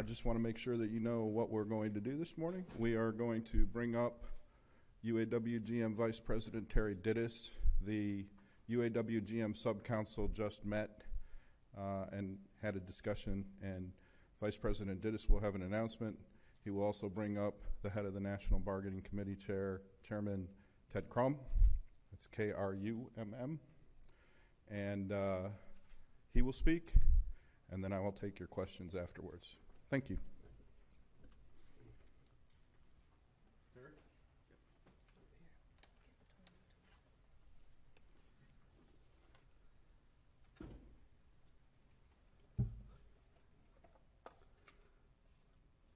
I just want to make sure that you know what we're going to do this morning. We are going to bring up UAW GM Vice President Terry Dittis. The UAW GM Subcouncil just met and had a discussion, and Vice President Dittis will have an announcement. He will also bring up the head of the National Bargaining Committee Chairman Ted Crum. It's K-R-U-M-M. And he will speak, and then I will take your questions afterwards. Thank you.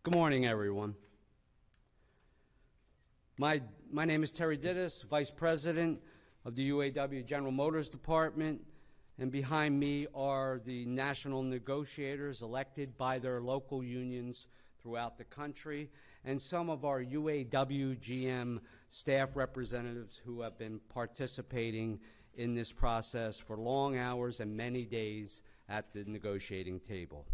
Good morning, everyone. My name is Terry Dittis, Vice President of the UAW General Motors Department, and behind me are the national negotiators elected by their local unions throughout the country, and some of our UAW GM staff representatives who have been participating in this process for long hours and many days at the negotiating table.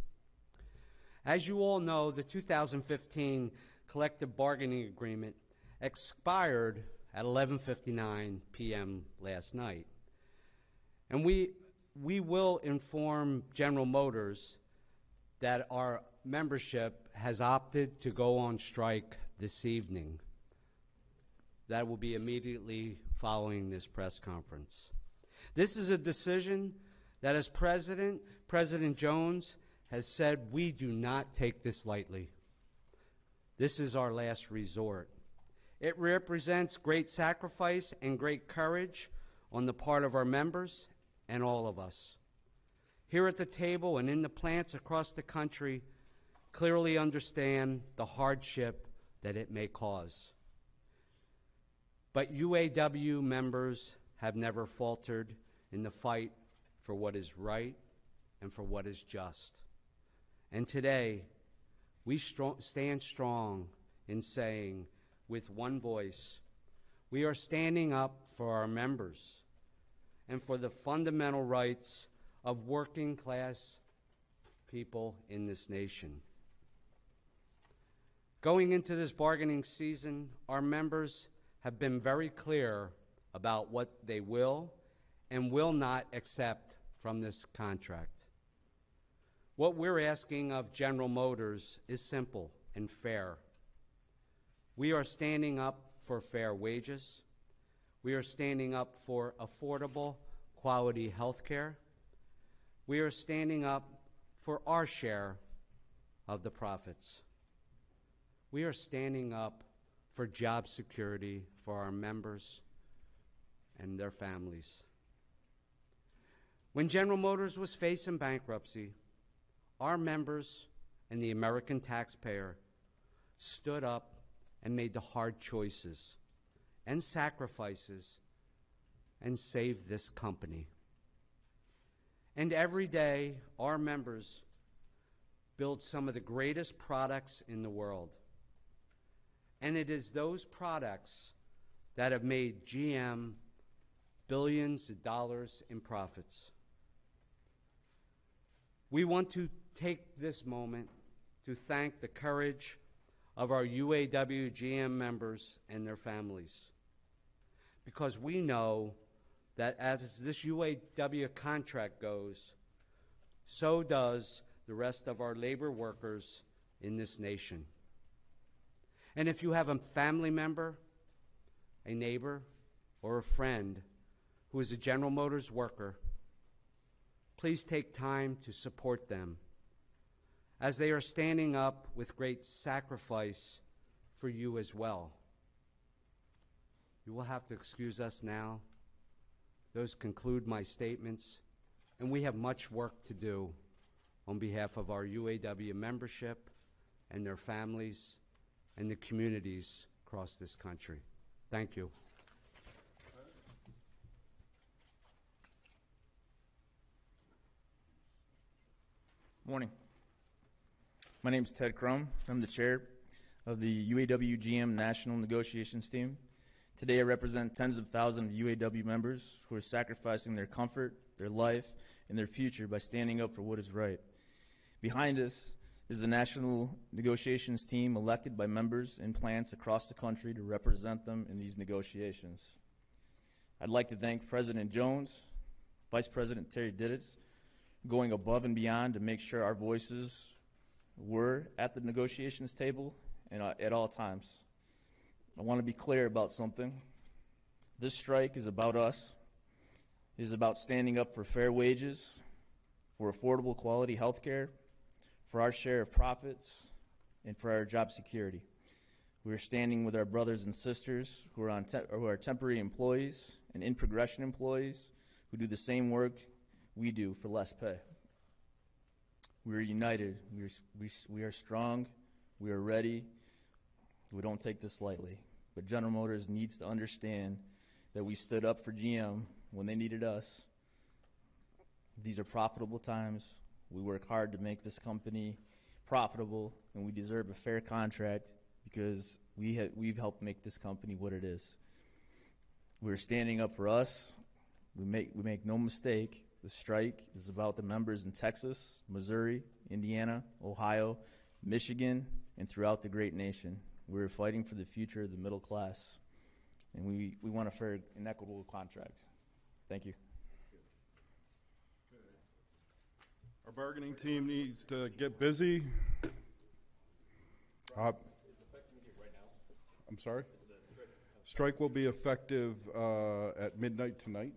As you all know, the 2015 collective bargaining agreement expired at 11:59 p.m. last night. And we will inform General Motors that our membership has opted to go on strike this evening. That will be immediately following this press conference. This is a decision that, as President Jones has said, we do not take this lightly. This is our last resort. It represents great sacrifice and great courage on the part of our members and all of us. Here at the table and in the plants across the country, clearly understand the hardship that it may cause. But UAW members have never faltered in the fight for what is right and for what is just. And today, we stand strong in saying, with one voice, we are standing up for our members and for the fundamental rights of working class people in this nation. Going into this bargaining season, our members have been very clear about what they will and will not accept from this contract. What we're asking of General Motors is simple and fair. We are standing up for fair wages. We are standing up for affordable, quality health care. We are standing up for our share of the profits. We are standing up for job security for our members and their families. When General Motors was facing bankruptcy, our members and the American taxpayer stood up and made the hard choices and sacrifices and saved this company. And every day, our members build some of the greatest products in the world. And it is those products that have made GM billions of dollars in profits. We want to take this moment to thank the courage of our UAW GM members and their families, because we know that as this UAW contract goes, so does the rest of our labor workers in this nation. And if you have a family member, a neighbor, or a friend who is a General Motors worker, please take time to support them as they are standing up with great sacrifice for you as well. You will have to excuse us now. Those conclude my statements, and we have much work to do on behalf of our UAW membership and their families and the communities across this country. Thank you. Morning. My name is Ted Crum. I'm the chair of the UAW GM National Negotiations Team. Today I represent tens of thousands of UAW members who are sacrificing their comfort, their life, and their future by standing up for what is right. Behind us is the national negotiations team elected by members in plants across the country to represent them in these negotiations. I'd like to thank President Jones, Vice President Terry Dittis, going above and beyond to make sure our voices were at the negotiations table and at all times. I want to be clear about something. This strike is about us. It is about standing up for fair wages, for affordable quality health care, for our share of profits, and for our job security. We are standing with our brothers and sisters who are temporary employees and in-progression employees who do the same work we do for less pay. We are united. We are strong. We are ready. We don't take this lightly. But General Motors needs to understand that we stood up for GM when they needed us. These are profitable times. We work hard to make this company profitable, and we deserve a fair contract because we've helped make this company what it is. We're standing up for us. We make no mistake. The strike is about the members in Texas, Missouri, Indiana, Ohio, Michigan, and throughout the great nation. We're fighting for the future of the middle class, and we want a fair and equitable contract. Thank you. Our bargaining team needs to get busy. I'm sorry? Strike will be effective at midnight tonight.